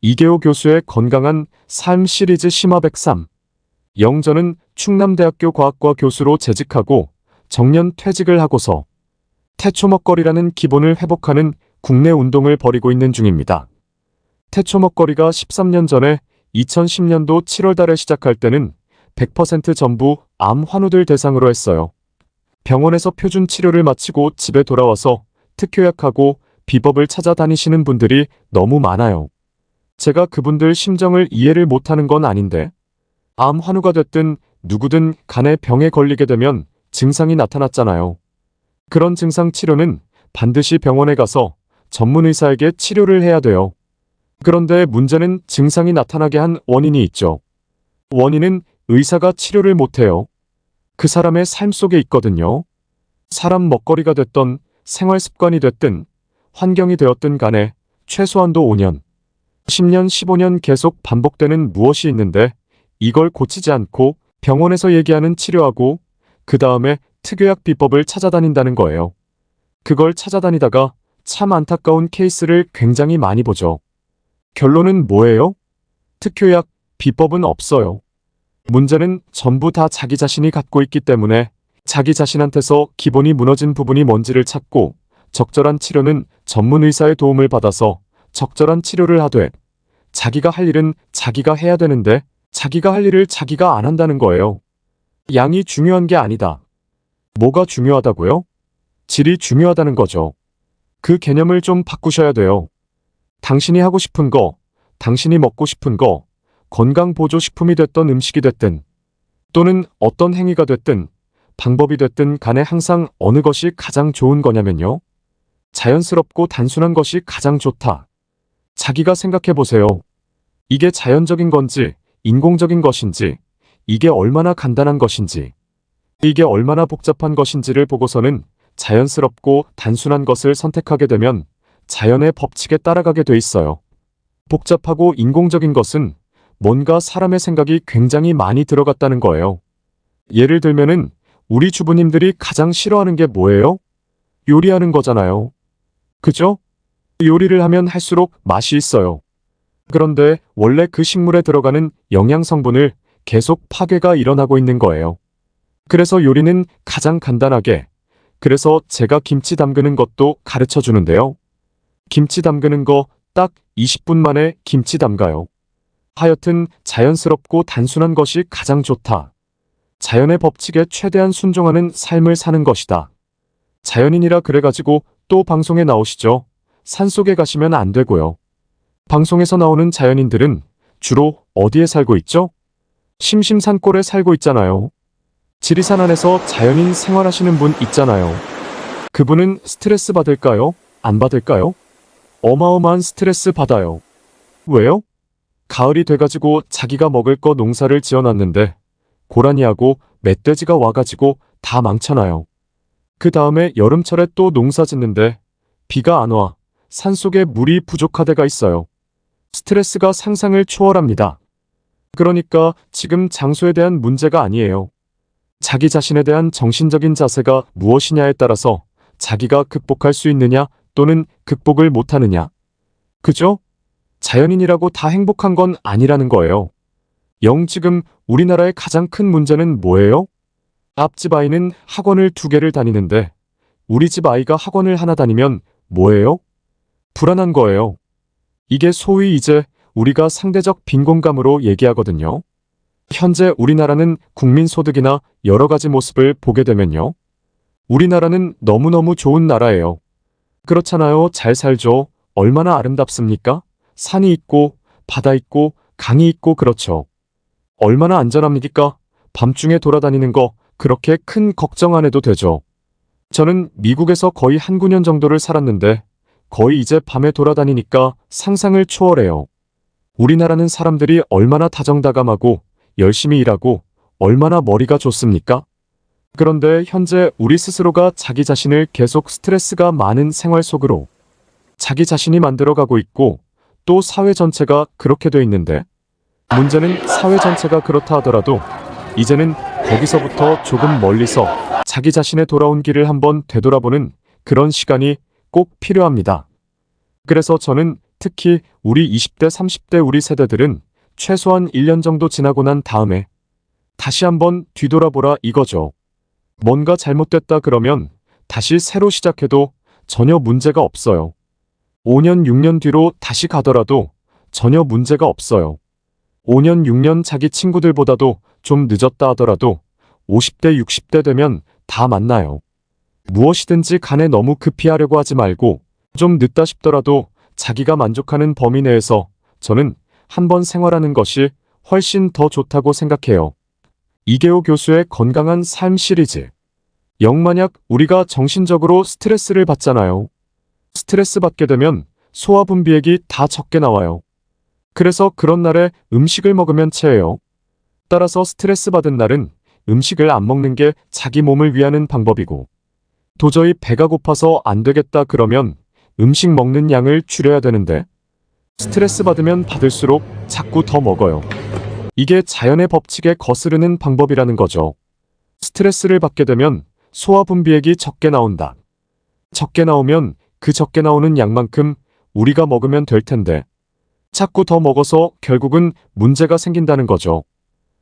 이계호 교수의 건강한 삶 시리즈 심화 103. 영전은 충남대학교 과학과 교수로 재직하고 정년 퇴직을 하고서 태초먹거리라는 기본을 회복하는 국내 운동을 벌이고 있는 중입니다. 태초먹거리가 13년 전에 2010년도 7월 달에 시작할 때는 100% 전부 암 환우들 대상으로 했어요. 병원에서 표준 치료를 마치고 집에 돌아와서 특효약하고 비법을 찾아다니시는 분들이 너무 많아요. 제가 그분들 심정을 이해를 못하는 건 아닌데, 암 환우가 됐든 누구든 간에 병에 걸리게 되면 증상이 나타났잖아요. 그런 증상 치료는 반드시 병원에 가서 전문 의사에게 치료를 해야 돼요. 그런데 문제는 증상이 나타나게 한 원인이 있죠. 원인은 의사가 치료를 못해요. 그 사람의 삶 속에 있거든요. 사람 먹거리가 됐던 생활 습관이 됐든 환경이 되었든 간에 최소한도 5년, 10년, 15년 계속 반복되는 무엇이 있는데 이걸 고치지 않고 병원에서 얘기하는 치료하고 그 다음에 특효약 비법을 찾아다닌다는 거예요. 그걸 찾아다니다가 참 안타까운 케이스를 굉장히 많이 보죠. 결론은 뭐예요? 특효약, 비법은 없어요. 문제는 전부 다 자기 자신이 갖고 있기 때문에 자기 자신한테서 기본이 무너진 부분이 뭔지를 찾고 적절한 치료는 전문 의사의 도움을 받아서 적절한 치료를 하되 자기가 할 일은 자기가 해야 되는데 자기가 할 일을 자기가 안 한다는 거예요. 양이 중요한 게 아니다. 뭐가 중요하다고요? 질이 중요하다는 거죠. 그 개념을 좀 바꾸셔야 돼요. 당신이 하고 싶은 거, 당신이 먹고 싶은 거, 건강보조식품이 됐던 음식이 됐든 또는 어떤 행위가 됐든 방법이 됐든 간에 항상 어느 것이 가장 좋은 거냐면요. 자연스럽고 단순한 것이 가장 좋다. 자기가 생각해 보세요. 이게 자연적인 건지 인공적인 것인지 이게 얼마나 간단한 것인지 이게 얼마나 복잡한 것인지를 보고서는 자연스럽고 단순한 것을 선택하게 되면 자연의 법칙에 따라가게 돼 있어요. 복잡하고 인공적인 것은 뭔가 사람의 생각이 굉장히 많이 들어갔다는 거예요. 예를 들면은 우리 주부님들이 가장 싫어하는 게 뭐예요? 요리하는 거잖아요. 그죠? 요리를 하면 할수록 맛이 있어요. 그런데 원래 그 식물에 들어가는 영양 성분을 계속 파괴가 일어나고 있는 거예요. 그래서 요리는 가장 간단하게, 그래서 제가 김치 담그는 것도 가르쳐 주는데요. 김치 담그는 거 딱 20분 만에 김치 담가요. 하여튼 자연스럽고 단순한 것이 가장 좋다. 자연의 법칙에 최대한 순종하는 삶을 사는 것이다. 자연인이라 그래가지고 또 방송에 나오시죠. 산속에 가시면 안 되고요. 방송에서 나오는 자연인들은 주로 어디에 살고 있죠? 심심산골에 살고 있잖아요. 지리산 안에서 자연인 생활하시는 분 있잖아요. 그분은 스트레스 받을까요? 안 받을까요? 어마어마한 스트레스 받아요. 왜요? 가을이 돼가지고 자기가 먹을 거 농사를 지어놨는데 고라니하고 멧돼지가 와가지고 다 망쳐놔요. 그 다음에 여름철에 또 농사 짓는데 비가 안 와. 산속에 물이 부족하대가 있어요. 스트레스가 상상을 초월합니다. 그러니까 지금 장소에 대한 문제가 아니에요. 자기 자신에 대한 정신적인 자세가 무엇이냐에 따라서 자기가 극복할 수 있느냐 또는 극복을 못하느냐. 그죠? 자연인이라고 다 행복한 건 아니라는 거예요. 지금 우리나라의 가장 큰 문제는 뭐예요? 앞집 아이는 학원을 2개를 다니는데 우리 집 아이가 학원을 하나 다니면 뭐예요? 불안한 거예요. 이게 소위 이제 우리가 상대적 빈곤감으로 얘기하거든요. 현재 우리나라는 국민소득이나 여러 가지 모습을 보게 되면요. 우리나라는 너무너무 좋은 나라예요. 그렇잖아요. 잘 살죠. 얼마나 아름답습니까? 산이 있고 바다 있고 강이 있고 그렇죠. 얼마나 안전합니까? 밤중에 돌아다니는 거 그렇게 큰 걱정 안 해도 되죠. 저는 미국에서 거의 한 9년 정도를 살았는데 거의 이제 밤에 돌아다니니까 상상을 초월해요. 우리나라는 사람들이 얼마나 다정다감하고 열심히 일하고 얼마나 머리가 좋습니까? 그런데 현재 우리 스스로가 자기 자신을 계속 스트레스가 많은 생활 속으로 자기 자신이 만들어가고 있고 또 사회 전체가 그렇게 돼 있는데 문제는 사회 전체가 그렇다 하더라도 이제는 거기서부터 조금 멀리서 자기 자신의 돌아온 길을 한번 되돌아보는 그런 시간이 꼭 필요합니다. 그래서 저는 특히 우리 20대, 30대 우리 세대들은 최소한 1년 정도 지나고 난 다음에 다시 한번 뒤돌아보라 이거죠. 뭔가 잘못됐다 그러면 다시 새로 시작해도 전혀 문제가 없어요. 5년, 6년 뒤로 다시 가더라도 전혀 문제가 없어요. 5년, 6년 자기 친구들보다도 좀 늦었다 하더라도 50대, 60대 되면 다 만나요. 무엇이든지 간에 너무 급히 하려고 하지 말고 좀 늦다 싶더라도 자기가 만족하는 범위 내에서 저는 한번 생활하는 것이 훨씬 더 좋다고 생각해요. 이계호 교수의 건강한 삶 시리즈. 영만약 우리가 정신적으로 스트레스를 받잖아요. 스트레스 받게 되면 소화 분비액이 다 적게 나와요. 그래서 그런 날에 음식을 먹으면 체해요. 따라서 스트레스 받은 날은 음식을 안 먹는 게 자기 몸을 위하는 방법이고, 도저히 배가 고파서 안 되겠다 그러면 음식 먹는 양을 줄여야 되는데, 스트레스 받으면 받을수록 자꾸 더 먹어요. 이게 자연의 법칙에 거스르는 방법이라는 거죠. 스트레스를 받게 되면 소화 분비액이 적게 나온다. 적게 나오면 그 적게 나오는 양만큼 우리가 먹으면 될 텐데, 자꾸 더 먹어서 결국은 문제가 생긴다는 거죠.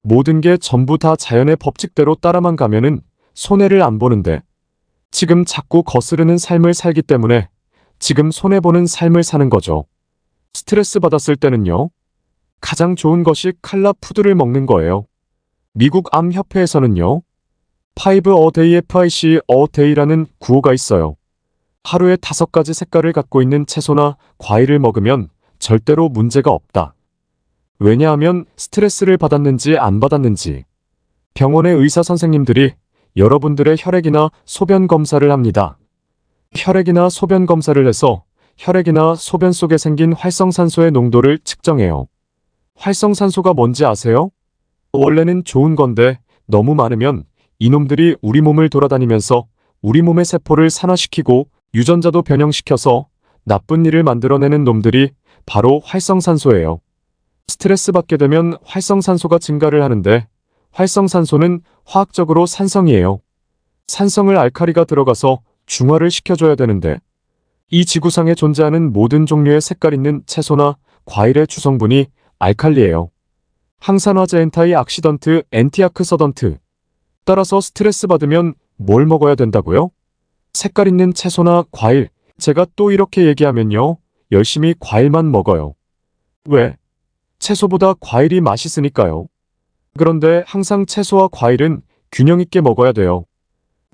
모든 게 전부 다 자연의 법칙대로 따라만 가면은 손해를 안 보는데, 지금 자꾸 거스르는 삶을 살기 때문에 지금 손해보는 삶을 사는 거죠. 스트레스 받았을 때는요, 가장 좋은 것이 칼라 푸드를 먹는 거예요. 미국 암협회에서는요, 5 a day FIC a day라는 구호가 있어요. 하루에 5가지 색깔을 갖고 있는 채소나 과일을 먹으면 절대로 문제가 없다. 왜냐하면 스트레스를 받았는지 안 받았는지 병원의 의사 선생님들이 여러분들의 혈액이나 소변 검사를 합니다. 혈액이나 소변 검사를 해서 혈액이나 소변 속에 생긴 활성산소의 농도를 측정해요. 활성산소가 뭔지 아세요? 원래는 좋은 건데 너무 많으면 이놈들이 우리 몸을 돌아다니면서 우리 몸의 세포를 산화시키고 유전자도 변형시켜서 나쁜 일을 만들어내는 놈들이 바로 활성산소예요. 스트레스 받게 되면 활성산소가 증가를 하는데, 활성산소는 화학적으로 산성이에요. 산성을 알칼리가 들어가서 중화를 시켜줘야 되는데, 이 지구상에 존재하는 모든 종류의 색깔 있는 채소나 과일의 주성분이 알칼리예요. 항산화제 엔타이악시던트, 엔티아크서던트. 따라서 스트레스 받으면 뭘 먹어야 된다고요? 색깔 있는 채소나 과일. 제가 또 이렇게 얘기하면요, 열심히 과일만 먹어요. 왜? 채소보다 과일이 맛있으니까요. 그런데 항상 채소와 과일은 균형 있게 먹어야 돼요.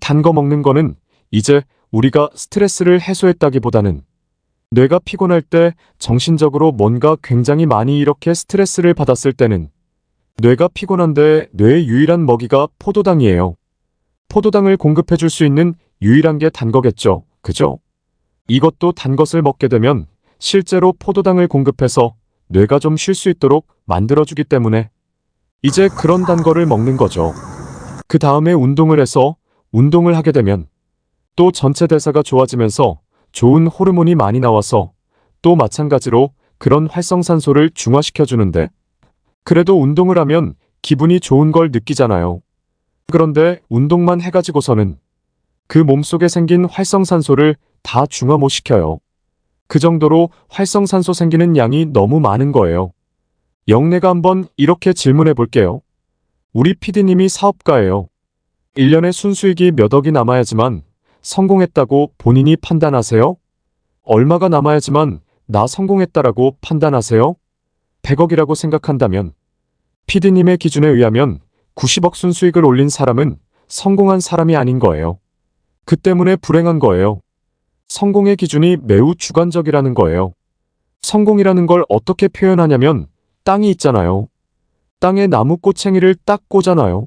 단 거 먹는 거는 이제 우리가 스트레스를 해소했다기보다는 뇌가 피곤할 때, 정신적으로 뭔가 굉장히 많이 이렇게 스트레스를 받았을 때는 뇌가 피곤한데 뇌의 유일한 먹이가 포도당이에요. 포도당을 공급해 줄 수 있는 유일한 게 단 거겠죠. 그죠? 이것도 단 것을 먹게 되면 실제로 포도당을 공급해서 뇌가 좀 쉴 수 있도록 만들어주기 때문에 이제 그런 단 거를 먹는 거죠. 그 다음에 운동을 해서 운동을 하게 되면 또 전체 대사가 좋아지면서 좋은 호르몬이 많이 나와서 또 마찬가지로 그런 활성산소를 중화시켜주는데, 그래도 운동을 하면 기분이 좋은 걸 느끼잖아요. 그런데 운동만 해가지고서는 그 몸속에 생긴 활성산소를 다 중화 못 시켜요. 그 정도로 활성산소 생기는 양이 너무 많은 거예요. 영내가 한번 이렇게 질문해 볼게요. 우리 PD님이 사업가예요. 1년에 순수익이 몇 억이 남아야지만 성공했다고 본인이 판단하세요? 얼마가 남아야지만 나 성공했다라고 판단하세요? 100억이라고 생각한다면 PD님의 기준에 의하면 90억 순수익을 올린 사람은 성공한 사람이 아닌 거예요. 그 때문에 불행한 거예요. 성공의 기준이 매우 주관적이라는 거예요. 성공이라는 걸 어떻게 표현하냐면, 땅이 있잖아요. 땅에 나무 꼬챙이를 딱 꽂아놔요.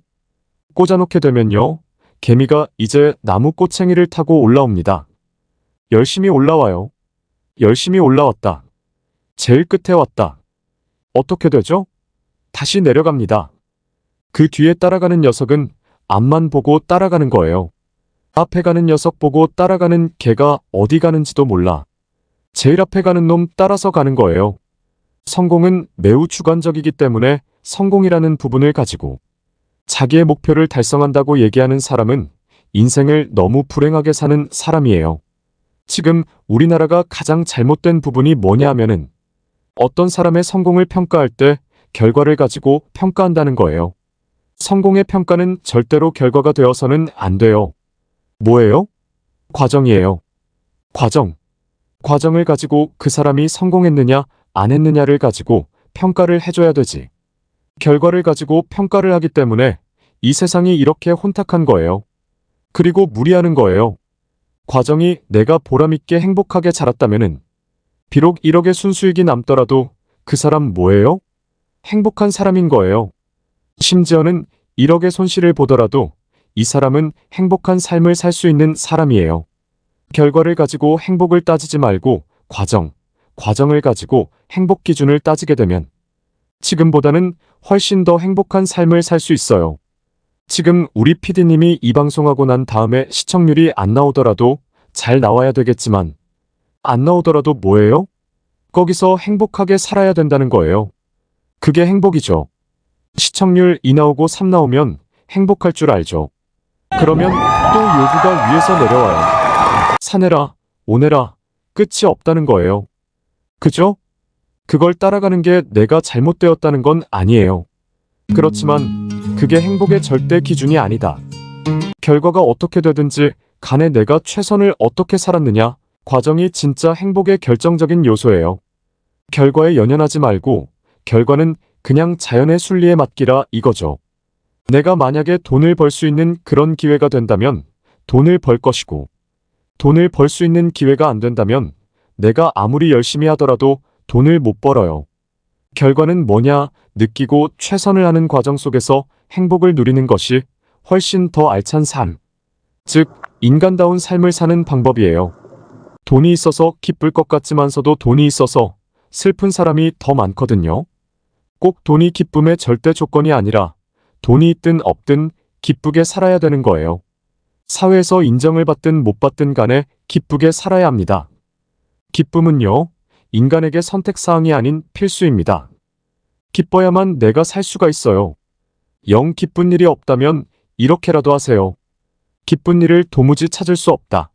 꽂아놓게 되면요, 개미가 이제 나무 꼬챙이를 타고 올라옵니다. 열심히 올라와요. 열심히 올라왔다. 제일 끝에 왔다. 어떻게 되죠? 다시 내려갑니다. 그 뒤에 따라가는 녀석은 앞만 보고 따라가는 거예요. 앞에 가는 녀석 보고 따라가는 개가 어디 가는지도 몰라. 제일 앞에 가는 놈 따라서 가는 거예요. 성공은 매우 주관적이기 때문에 성공이라는 부분을 가지고 자기의 목표를 달성한다고 얘기하는 사람은 인생을 너무 불행하게 사는 사람이에요. 지금 우리나라가 가장 잘못된 부분이 뭐냐 하면은 어떤 사람의 성공을 평가할 때 결과를 가지고 평가한다는 거예요. 성공의 평가는 절대로 결과가 되어서는 안 돼요. 뭐예요? 과정이에요. 과정. 과정을 가지고 그 사람이 성공했느냐, 안 했느냐를 가지고 평가를 해줘야 되지. 결과를 가지고 평가를 하기 때문에 이 세상이 이렇게 혼탁한 거예요. 그리고 무리하는 거예요. 과정이 내가 보람있게 행복하게 자랐다면은 비록 1억의 순수익이 남더라도 그 사람 뭐예요? 행복한 사람인 거예요. 심지어는 1억의 손실을 보더라도 이 사람은 행복한 삶을 살 수 있는 사람이에요. 결과를 가지고 행복을 따지지 말고 과정을 가지고 행복 기준을 따지게 되면 지금보다는 훨씬 더 행복한 삶을 살 수 있어요. 지금 우리 PD님이 이 방송하고 난 다음에 시청률이 안 나오더라도 잘 나와야 되겠지만 안 나오더라도 뭐예요? 거기서 행복하게 살아야 된다는 거예요. 그게 행복이죠. 시청률 2 나오고 3 나오면 행복할 줄 알죠. 그러면 또 요구가 위에서 내려와요. 사내라, 오내라, 끝이 없다는 거예요. 그죠? 그걸 따라가는 게 내가 잘못되었다는 건 아니에요. 그렇지만 그게 행복의 절대 기준이 아니다. 결과가 어떻게 되든지 간에 내가 최선을 어떻게 살았느냐, 과정이 진짜 행복의 결정적인 요소예요. 결과에 연연하지 말고 결과는 그냥 자연의 순리에 맡기라 이거죠. 내가 만약에 돈을 벌 수 있는 그런 기회가 된다면 돈을 벌 것이고 돈을 벌 수 있는 기회가 안 된다면 내가 아무리 열심히 하더라도 돈을 못 벌어요. 결과는 뭐냐 느끼고 최선을 하는 과정 속에서 행복을 누리는 것이 훨씬 더 알찬 삶, 즉 인간다운 삶을 사는 방법이에요. 돈이 있어서 기쁠 것 같지만서도 돈이 있어서 슬픈 사람이 더 많거든요. 꼭 돈이 기쁨의 절대 조건이 아니라 돈이 있든 없든 기쁘게 살아야 되는 거예요. 사회에서 인정을 받든 못 받든 간에 기쁘게 살아야 합니다. 기쁨은요, 인간에게 선택사항이 아닌 필수입니다. 기뻐야만 내가 살 수가 있어요. 영 기쁜 일이 없다면 이렇게라도 하세요. 기쁜 일을 도무지 찾을 수 없다.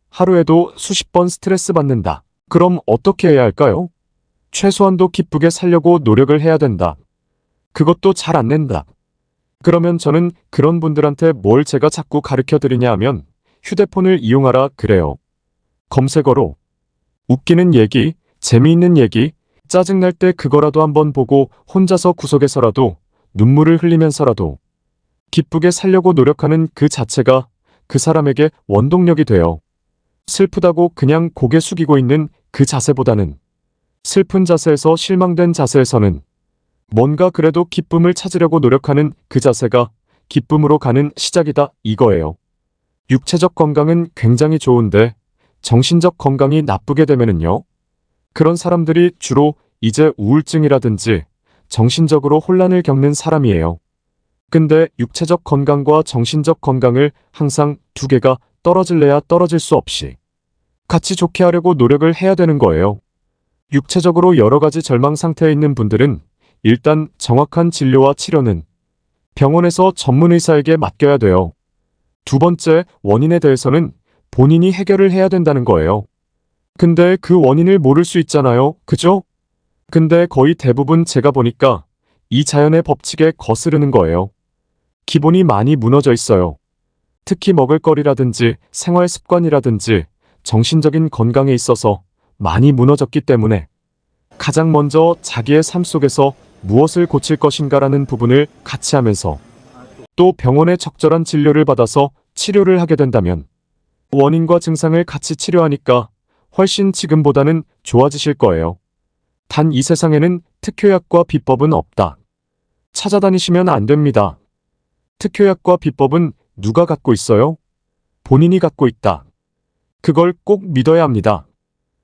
하루에도 수십 번 스트레스 받는다. 그럼 어떻게 해야 할까요? 최소한도 기쁘게 살려고 노력을 해야 된다. 그것도 잘 안 된다. 그러면 저는 그런 분들한테 뭘 제가 자꾸 가르쳐 드리냐 하면 휴대폰을 이용하라 그래요. 검색어로 웃기는 얘기, 재미있는 얘기, 짜증날 때 그거라도 한번 보고 혼자서 구석에서라도 눈물을 흘리면서라도 기쁘게 살려고 노력하는 그 자체가 그 사람에게 원동력이 돼요. 슬프다고 그냥 고개 숙이고 있는 그 자세보다는 슬픈 자세에서 실망된 자세에서는 뭔가 그래도 기쁨을 찾으려고 노력하는 그 자세가 기쁨으로 가는 시작이다 이거예요. 육체적 건강은 굉장히 좋은데 정신적 건강이 나쁘게 되면은요. 그런 사람들이 주로 이제 우울증이라든지 정신적으로 혼란을 겪는 사람이에요. 근데 육체적 건강과 정신적 건강을 항상 두 개가 떨어질래야 떨어질 수 없이 같이 좋게 하려고 노력을 해야 되는 거예요. 육체적으로 여러 가지 절망 상태에 있는 분들은 일단 정확한 진료와 치료는 병원에서 전문 의사에게 맡겨야 돼요. 두 번째, 원인에 대해서는 본인이 해결을 해야 된다는 거예요. 근데 그 원인을 모를 수 있잖아요. 그죠? 근데 거의 대부분 제가 보니까 이 자연의 법칙에 거스르는 거예요. 기본이 많이 무너져 있어요. 특히 먹을거리라든지 생활 습관이라든지 정신적인 건강에 있어서 많이 무너졌기 때문에 가장 먼저 자기의 삶 속에서 무엇을 고칠 것인가라는 부분을 같이 하면서 또 병원의 적절한 진료를 받아서 치료를 하게 된다면 원인과 증상을 같이 치료하니까 훨씬 지금보다는 좋아지실 거예요. 단 이 세상에는 특효약과 비법은 없다. 찾아다니시면 안 됩니다. 특효약과 비법은 누가 갖고 있어요? 본인이 갖고 있다. 그걸 꼭 믿어야 합니다.